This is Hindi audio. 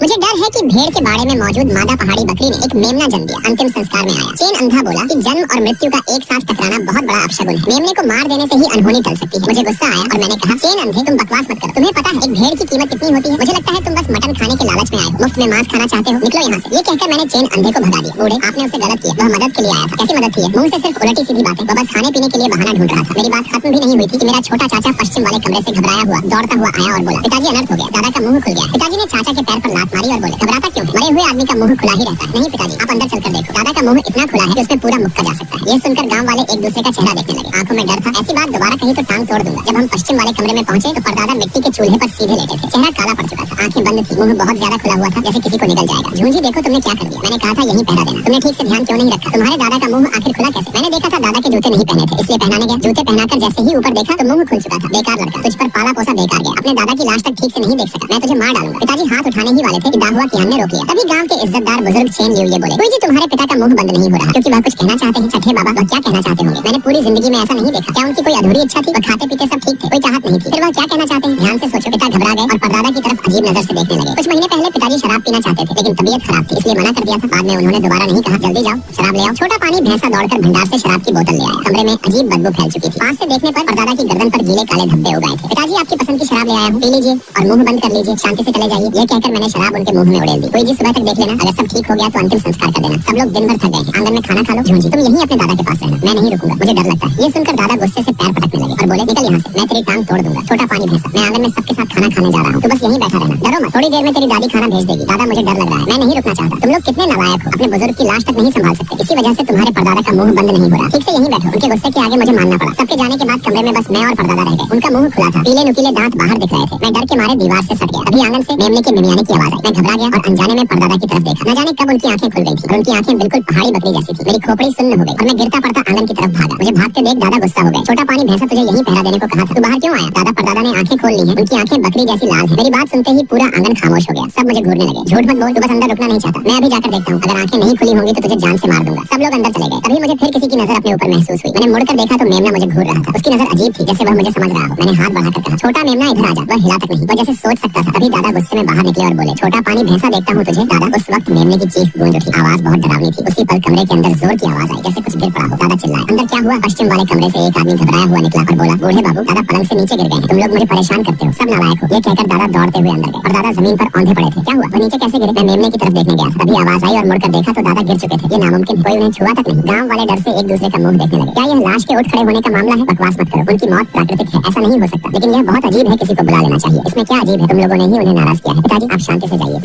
मुझे डर है कि भेड़ के बाड़े में मौजूद मादा पहाड़ी बकरी ने एक मेमना जन्म दिया। अंतिम संस्कार में आया। चेन अंधा बोला कि जन्म और मृत्यु का एक साथ टकराना बहुत बड़ा अपशगुन है। मेमने को मार देने से ही अनहोनी टल सकती है। मुझे गुस्सा आया और मैंने कहा, चेन अंधे, तुम बकवास मत करो। तुम्हें पता है एक भेड़ की कीमत कितनी होती है? मुझे लगता है तुम बस मटन खाने के लालच में आए हो, मुफ्त में मांस खाना चाहते हो, निकलो यहाँ से। ये कहकर मैंने चेन अंधे को भगा दिया। बूढ़े, आपने उसे गलत किया, वह मदद के लिए आया था। कैसी मदद थी? मुंह से सिर्फ उलटी सीधी बातें। वह बस खाने पीने के लिए बहाना ढूंढ रहा था। मेरी बात खत्म भी नहीं हुई थी कि मेरा छोटा चाचा पश्चिम वाले कमरे से घबराया हुआ दौड़ता हुआ आया और बोला, पिताजी अनर्थ हो गया। दादा का मुंह खुल गया। पिताजी ने चाचा के पैर पर लात मारी और बोले, घबराता क्यों? मरे हुए आदमी का मुंह खुला ही रहता है। नहीं पिताजी, आप अंदर चलकर देखो। दादा का मुंह इतना खुला है कि उसमें पूरा मुक्का जा सकता है। ये सुनकर गांव वाले एक दूसरे का चेहरा देखने लगे। आंखों में डर था, ऐसी बात दोबारा कही तो टांग तोड़ दूंगा। जब हम पश्चिम वाले कमरे में पहुंचे तो परदादा मिट्टी के चूल्हे पर सीधे लेटे थे। चेहरा काला पड़ चुका था, आंखें बंद थी, मुंह बहुत ज्यादा खुला हुआ था, जैसे किसी को निकल जाएगा। झूंझी, देखो तुमने क्या कर दिया। मैंने कहा था यहीं पहरा देना। तुमने ठीक से ध्यान क्यों नहीं रखा? तुम्हारे दादा का मुंह आखिर खुला कैसे? मैंने देखा था दादा के जूते नहीं पहने थे, इसलिए पहनाने गया। जूते पहनाकर जैसे ही ऊपर देखा तो मुंह खुल चुका था। बेकार लड़का, तुझ पर पाला पोसा बेकार गया। अपने दादा की लाश तक ठीक से नहीं देख सका। मैं तुझे मार डालूंगा। पिताजी हाथ उठाने ही वाले थे कि दाहुआ कियान ने रोक लिया। तभी गांव के इज्जतदार बुजुर्ग चेन लियो ये बोले, कोई जी तुम्हारे पिता का मुंह बंद नहीं हो रहा क्योंकि वह कुछ कहना चाहते हैं। छठे बाबा, वह क्या कहना चाहते होंगे? मैंने पूरी जिंदगी में ऐसा नहीं देखा। क्या उनकी कोई अधूरी इच्छा थी? वह खाते पीते सब ठीक थे, कोई चाहत नहीं थी। फिर वह क्या कहना चाहते हैं? ध्यान से सोचो। पिता घबरा गए और परदादा की तरफ अजीब नजर से देखने लगे। कुछ महीने पहले पिताजी शराब पीना चाहते थे, लेकिन तबीयत खराब थी इसलिए मना कर दिया था। बाद में उन्होंने दोबारा नहीं कहा, जल्दी जाओ शराब ले आओ। छोटा पानी भैंसा दौड़कर भंडार से शराब की बोतल ले आया। कमरे में अजीब बदबू फैल चुकी थी। पास से देखने पर परदादा की गर्दन पर गीले काले धब्बे उगाए थे। पिताजी, आपकी पसंद की शराब ले आया हूँ, पी लीजिए और मुंह बंद कर लीजिए, शांति से चले जाइए। ये कहकर मैंने शराब उनके मुंह में उड़ेल दी। कोई जी सुबह तक देख लेना, अगर सब ठीक हो गया तो अंतिम संस्कार कर देना। सब लोग दिन भर थक गए हैं, आंगन में खाना खा लो। झूंझी, तुम यहीं अपने दादा के पास रहना, मैं नहीं रुकूंगा, मुझे डर लगता है। ये सुनकर दादा गुस्से से पैर पटकने लगे और बोले, निकल यहाँ से, मैं तेरी टांग तोड़ दूंगा। छोटा पानी भैंसा, मैं आंगन में सबके साथ खाना खाने जा रहा हूँ, तो बस यहीं बैठा रहना, डरो मत। थोड़ी देर में तेरी दादी खाना भेज देगी। दादा, मुझे डर लग रहा है, मैं नहीं रुकना चाहता। तुम लोग कितने नालायक हो, अपने बुजुर्ग की लाश तक नहीं संभाल सकते। इसी वजह से तुम्हारे परदादा का मुंह बंद नहीं हो रहा। ठीक से यहीं बैठो। उनके गुस्से के आगे मुझे मानना पड़ा। सबके जाने के बाद कमरे में बस मैं और परदादा रह गए। उनका मुंह खुला था, पीले नुकीले दांत बाहर दिख रहे थे। मैं डर के मारे दीवार से सट गया। अभी आंगन से मेमने की मिमियाने की आवाज आई। मैं घबरा गया और अनजाने में परदादा की तरफ देखा। न जाने कब उनकी आंखें खुल गई थी और उनकी आंखें बिल्कुल पहाड़ी बकरी जैसी थी। मेरी खोपड़ी सुन्न हो गई और मैं गिरता पड़ता आंगन की तरफ भागा। मुझे भागते देख दादा गुस्सा हो गए। छोटा पानी भैंसा, तुझे यहीं पहरा देने को कहा था, तू बाहर क्यों आया? दादा, परदादा ने आंखें खोल ली हैं, उनकी आंखें बकरी जैसी लाल हैं। मेरी बात सुनते ही पूरा आंगन खामोश हो गया। सब मुझे घूरने लगे। झूठ मत बोल, तू बस अंदर रुकना नहीं चाहता। मैं अभी जाकर देखता हूँ, अगर आंखें नहीं खुली होंगी तो तुझे जान से मार दूंगा। सब लोग अंदर चले गए। तभी मुझे फिर किसी की नजर अपने ऊपर महसूस हुई। मैंने मुड़कर देखा तो मेमना मुझे घूर रहा था। उसकी नजर अजीब थी, जैसे वह मुझे समझ रहा हो। मैंने हाथ बढ़ाकर कहा, छोटा मेमना इधर आ जा। वह हिला तक नहीं, वह जैसे सोच सकता था। तभी दादा गुस्से में बाहर निकले और बोले, छोटा पानी भैंसा, देखता हूँ तुझे। दादा, उस वक्त मेमने की चीख गूंज उठी। आवाज बहुत डरावनी थी। उसी पल कमरे के अंदर जोर की आवाज आई, जैसे कुछ गिर पड़ा हो। दादा चिल्लाए, अंदर क्या हुआ? पश्चिम वाले कमरे से एक आदमी घबराया हुआ निकला और बोला, बूढ़े बाबू, दादा पलंग से नीचे गिर गए हैं, तुम लोग मुझे परेशान करते हो, सब नालायक हो। ये कहकर दादा दौड़ते हुए अंदर गए और दादा जमीन पर औंधे पड़े थे। क्या हुआ? वो नीचे कैसे गिरे? मैं मेमने की तरफ देखने गया। तभी आवाज आई और मुड़कर देखा तो दादा गिर चुके थे। ये नामुमकिन, कोई उन्हें छुआ तक नहीं। गांव वाले डर से एक दूसरे का मुंह देखने लगे। क्या यह लाश के उठ खड़े होने का मामला है? बकवास मत करो, उनकी मौत प्राकृतिक है, ऐसा नहीं हो सकता। लेकिन यह बहुत अजीब है, किसी को बुला लेना चाहिए। इसमें क्या अजीब है? तुम लोगों ने ही उन्हें नाराज किया है। पिताजी, आप शांति से जाइए।